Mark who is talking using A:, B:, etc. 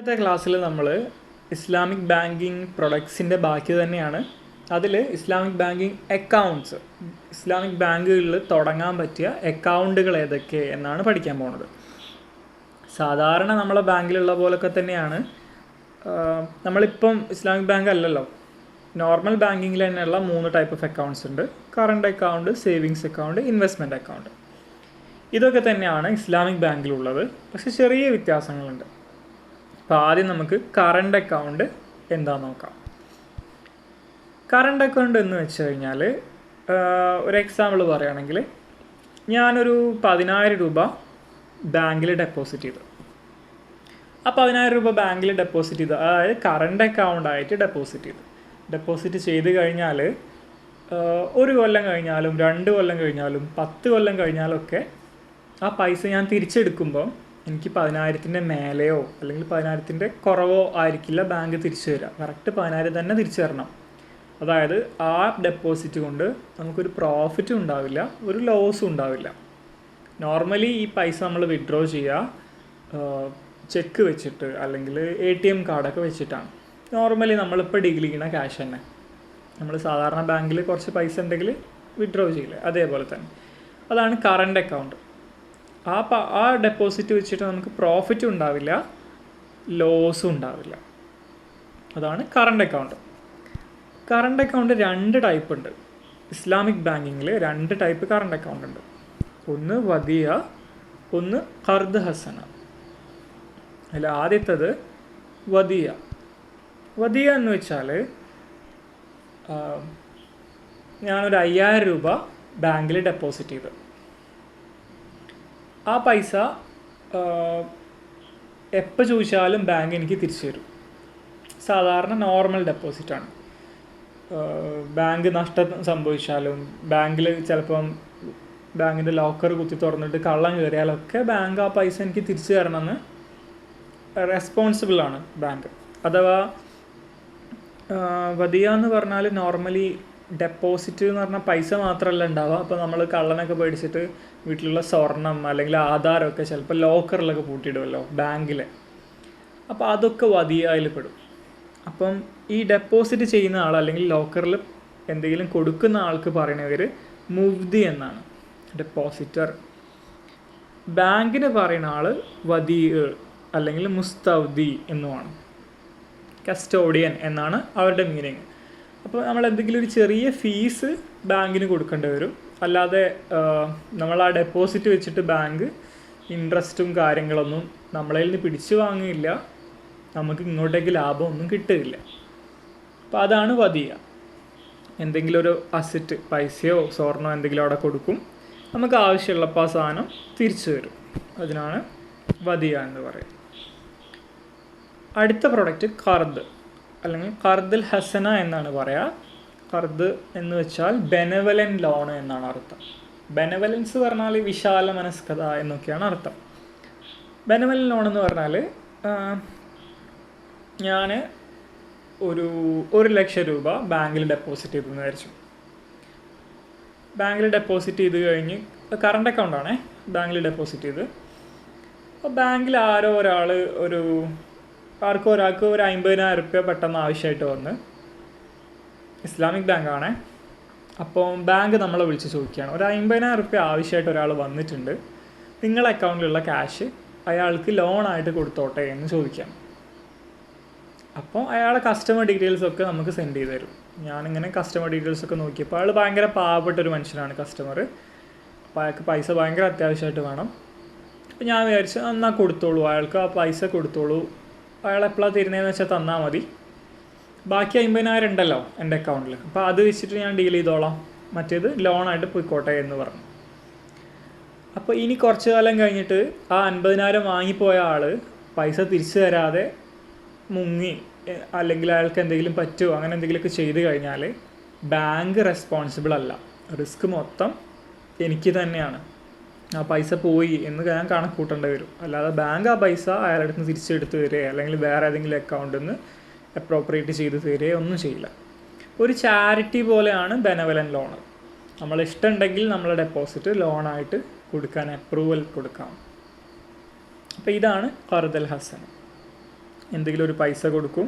A: ഇന്നത്തെ ക്ലാസ്സിൽ നമ്മൾ ഇസ്ലാമിക് ബാങ്കിങ് പ്രൊഡക്ട്സിൻ്റെ ബാക്കി തന്നെയാണ്. അതിൽ ഇസ്ലാമിക് ബാങ്കിങ് അക്കൗണ്ട്സ്, ഇസ്ലാമിക് ബാങ്കുകളിൽ തുടങ്ങാൻ പറ്റിയ അക്കൗണ്ടുകൾ ഏതൊക്കെ എന്നാണ് പഠിക്കാൻ പോകുന്നത്. സാധാരണ നമ്മളെ ബാങ്കിലുള്ള പോലൊക്കെ തന്നെയാണ്. നമ്മളിപ്പം ഇസ്ലാമിക് ബാങ്ക് അല്ലല്ലോ, നോർമൽ ബാങ്കിങ്ങിൽ തന്നെയുള്ള 3 ടൈപ്പ് ഓഫ് അക്കൗണ്ട്സ് ഉണ്ട്. Current account, savings account, investment account. ഇതൊക്കെ തന്നെയാണ് ഇസ്ലാമിക് ബാങ്കിലുള്ളത്, പക്ഷേ ചെറിയ വ്യത്യാസങ്ങളുണ്ട്. അപ്പോൾ ആദ്യം നമുക്ക് കറണ്ട് അക്കൗണ്ട് എന്താണെന്ന് നോക്കാം. കറണ്ട് അക്കൗണ്ട് എന്ന് വെച്ച് കഴിഞ്ഞാൽ ഒരു എക്സാമ്പിൾ പറയുകയാണെങ്കിൽ, ഞാനൊരു 10,000 രൂപ ബാങ്കിൽ ഡെപ്പോസിറ്റ് ചെയ്തു. ആ 10,000 രൂപ ബാങ്കിൽ ഡെപ്പോസിറ്റ് ചെയ്തു, അതായത് കറണ്ട് അക്കൗണ്ടായിട്ട് ഡെപ്പോസിറ്റ് ചെയ്ത് കഴിഞ്ഞാൽ 1 കൊല്ലം കഴിഞ്ഞാലും 2 കൊല്ലം കഴിഞ്ഞാലും 10 കൊല്ലം കഴിഞ്ഞാലും ഒക്കെ ആ പൈസ ഞാൻ തിരിച്ചെടുക്കുമ്പോൾ എനിക്ക് 10,000-ൻ്റെ മേലെയോ അല്ലെങ്കിൽ 10,000-ൻ്റെ കുറവോ ആയിരിക്കില്ല ബാങ്ക് തിരിച്ചു തരിക. കറക്റ്റ് 10,000 തന്നെ തിരിച്ചു തരണം. അതായത് ആ ഡെപ്പോസിറ്റ് കൊണ്ട് നമുക്കൊരു പ്രോഫിറ്റും ഉണ്ടാവില്ല, ഒരു ലോസും ഉണ്ടാവില്ല. നോർമലി ഈ പൈസ നമ്മൾ വിഡ്രോ ചെയ്യുക ചെക്ക് വെച്ചിട്ട് അല്ലെങ്കിൽ ATM കാർഡൊക്കെ വെച്ചിട്ടാണ്. നോർമലി നമ്മളിപ്പോൾ ഡീൽ ചെയ്യുന്ന ക്യാഷ് തന്നെ നമ്മൾ സാധാരണ ബാങ്കിൽ കുറച്ച് പൈസ ഉണ്ടെങ്കിൽ വിഡ്രോ ചെയ്യില്ലേ, അതേപോലെ തന്നെ. അതാണ് കറണ്ട് അക്കൗണ്ട്. ആ ഡെപ്പോസിറ്റ് വെച്ചിട്ട് നമുക്ക് പ്രോഫിറ്റും ഉണ്ടാവില്ല, ലോസും ഉണ്ടാവില്ല. അതാണ് current account. Current account 2 type ഉണ്ട്. ഇസ്ലാമിക് ബാങ്കിങ്ങിൽ 2 ടൈപ്പ് കറണ്ട് അക്കൗണ്ട് ഉണ്ട്. ഒന്ന് വദിയ, ഒന്ന് ഖർദ് ഹസന. അതിൽ ആദ്യത്തേത് വദിയ. വദിയ എന്ന് വെച്ചാൽ ഞാനൊരു 5,000 രൂപ ബാങ്കിൽ ഡെപ്പോസിറ്റ് ചെയ്തു. ആ പൈസ എപ്പോൾ ചോദിച്ചാലും ബാങ്ക് എനിക്ക് തിരിച്ചു തരും. സാധാരണ നോർമൽ ഡെപ്പോസിറ്റാണ്. ബാങ്ക് നഷ്ടം സംഭവിച്ചാലും ബാങ്കിൽ ചിലപ്പം ബാങ്കിൻ്റെ ലോക്കർ കുത്തി തുറന്നിട്ട് കള്ളം കയറിയാലൊക്കെ ബാങ്ക് ആ പൈസ എനിക്ക് തിരിച്ചു തരണമെന്ന് റെസ്പോൺസിബിളാണ് ബാങ്ക്. അഥവാ വദിയ എന്ന് പറഞ്ഞാൽ നോർമലി ഡെപ്പോസിറ്റ് എന്ന് പറഞ്ഞാൽ പൈസ മാത്രമല്ല ഉണ്ടാവുക. അപ്പോൾ നമ്മൾ കള്ളനൊക്കെ പേടിച്ചിട്ട് വീട്ടിലുള്ള സ്വർണം അല്ലെങ്കിൽ ആധാരമൊക്കെ ചിലപ്പോൾ ലോക്കറിലൊക്കെ പൂട്ടിയിടുമല്ലോ ബാങ്കിൽ. അപ്പോൾ അതൊക്കെ വദിയയിൽ പെടും. അപ്പം ഈ ഡെപ്പോസിറ്റ് ചെയ്യുന്ന ആൾ അല്ലെങ്കിൽ ലോക്കറിൽ എന്തെങ്കിലും കൊടുക്കുന്ന ആൾക്ക് പറയുന്നവർ മുഫ്തി എന്നാണ്, ഡെപ്പോസിറ്റർ. ബാങ്കിന് പറയുന്ന ആൾ വദീ അല്ലെങ്കിൽ മുസ്തൗദി എന്നുമാണ്, കസ്റ്റോഡിയൻ എന്നാണ് അവരുടെ മീനിങ്. അപ്പോൾ നമ്മൾ എന്തെങ്കിലും ഒരു ചെറിയ ഫീസ് ബാങ്കിന് കൊടുക്കേണ്ടി വരും. അല്ലാതെ നമ്മൾ ആ ഡെപ്പോസിറ്റ് വെച്ചിട്ട് ബാങ്ക് ഇൻട്രസ്റ്റും കാര്യങ്ങളൊന്നും നമ്മളതിൽ നിന്ന് പിടിച്ചു വാങ്ങില്ല, നമുക്ക് ഇങ്ങോട്ടേക്ക് ലാഭമൊന്നും കിട്ടില്ല. അപ്പോൾ അതാണ് വദിയ. എന്തെങ്കിലും ഒരു അസറ്റ്, പൈസയോ സ്വർണ്ണോ എന്തെങ്കിലും അവിടെ കൊടുക്കും, നമുക്ക് ആവശ്യമുള്ളപ്പോൾ ആ സാധനം തിരിച്ചു തരും. അതിനാണ് വദിയ എന്ന് പറയുന്നത്. അടുത്ത പ്രൊഡക്റ്റ് ഖർദ് അല്ലെങ്കിൽ ഖർദുൽ ഹസന എന്നാണ് പറയുക. ഖർദ് എന്ന് വെച്ചാൽ ബെനവലൻ ലോൺ എന്നാണ് അർത്ഥം. ബെനവലൻസ് പറഞ്ഞാൽ വിശാല മനസ്കത എന്നൊക്കെയാണ് അർത്ഥം. ബെനവലൻ ലോൺ എന്ന് പറഞ്ഞാൽ ഞാൻ ഒരു 1,00,000 രൂപ ബാങ്കിൽ ഡെപ്പോസിറ്റ് ചെയ്തെന്ന് വിചാരിച്ചു. ബാങ്കിൽ ഡെപ്പോസിറ്റ് ചെയ്ത് കഴിഞ്ഞ് കറണ്ട് അക്കൗണ്ടാണേ ബാങ്കിൽ ഡെപ്പോസിറ്റ് ചെയ്ത്. അപ്പോൾ ബാങ്കിൽ ആരോ ഒരാൾ ആർക്കോ ഒരാൾക്ക് ഒരു 50,000 രൂപ പെട്ടെന്ന് ആവശ്യമായിട്ട് വന്ന്, ഇസ്ലാമിക് ബാങ്കാണേ. അപ്പോൾ ബാങ്ക് നമ്മളെ വിളിച്ച് ചോദിക്കുകയാണ്, ഒരു 50,000 രൂപ ആവശ്യമായിട്ട് ഒരാൾ വന്നിട്ടുണ്ട്, നിങ്ങളുടെ അക്കൗണ്ടിലുള്ള ക്യാഷ് അയാൾക്ക് ലോണായിട്ട് കൊടുത്തോട്ടെ എന്ന് ചോദിക്കാം. അപ്പോൾ അയാളെ കസ്റ്റമർ ഡീറ്റെയിൽസൊക്കെ നമുക്ക് സെൻഡ് ചെയ്ത് തരും. ഞാനിങ്ങനെ കസ്റ്റമർ ഡീറ്റെയിൽസൊക്കെ നോക്കിയപ്പോൾ അയാൾ ഭയങ്കര പാവപ്പെട്ടൊരു മനുഷ്യനാണ് കസ്റ്റമർ. അപ്പോൾ അയാൾക്ക് പൈസ ഭയങ്കര അത്യാവശ്യമായിട്ട് വേണം. അപ്പോൾ ഞാൻ വിചാരിച്ചു എന്നാൽ കൊടുത്തോളൂ, അയാൾക്ക് ആ പൈസ കൊടുത്തോളൂ, അയാൾ എപ്പോഴാണ് തരുന്നതെന്ന് വെച്ചാൽ തന്നാൽ മതി, ബാക്കി 50,000 ഉണ്ടല്ലോ എൻ്റെ അക്കൗണ്ടിൽ, അപ്പോൾ അത് വെച്ചിട്ട് ഞാൻ ഡീൽ ചെയ്തോളാം, മറ്റേത് ലോണായിട്ട് പോയിക്കോട്ടെ എന്ന് പറഞ്ഞു. അപ്പോൾ ഇനി കുറച്ച് കാലം കഴിഞ്ഞിട്ട് ആ 50,000 വാങ്ങിപ്പോയ ആൾ പൈസ തിരിച്ചു തരാതെ മുങ്ങി, അല്ലെങ്കിൽ അയാൾക്ക് എന്തെങ്കിലും പറ്റുമോ അങ്ങനെ എന്തെങ്കിലുമൊക്കെ ചെയ്ത് കഴിഞ്ഞാൽ ബാങ്ക് റെസ്പോൺസിബിൾ അല്ല, റിസ്ക് മൊത്തം എനിക്ക് തന്നെയാണ്. ആ പൈസ പോയി എന്ന് ഞാൻ കണക്കൂട്ടേണ്ടി വരും. അല്ലാതെ ബാങ്ക് ആ പൈസ അയാളുടെ അടുത്ത് നിന്ന് തിരിച്ചെടുത്ത് തരിക അല്ലെങ്കിൽ വേറെ ഏതെങ്കിലും അക്കൗണ്ടിൽ നിന്ന് അപ്രോപ്രിയേറ്റ് ചെയ്ത് തരിക ഒന്നും ചെയ്യില്ല. ഒരു ചാരിറ്റി പോലെയാണ് ബെനവലൻ ലോൺ. നമ്മളിഷ്ടമുണ്ടെങ്കിൽ നമ്മളെ ഡെപ്പോസിറ്റ് ലോണായിട്ട് കൊടുക്കാൻ അപ്രൂവൽ കൊടുക്കാം. അപ്പോൾ ഇതാണ് ഖർദുൽ ഹസന. എന്തെങ്കിലും ഒരു പൈസ കൊടുക്കും.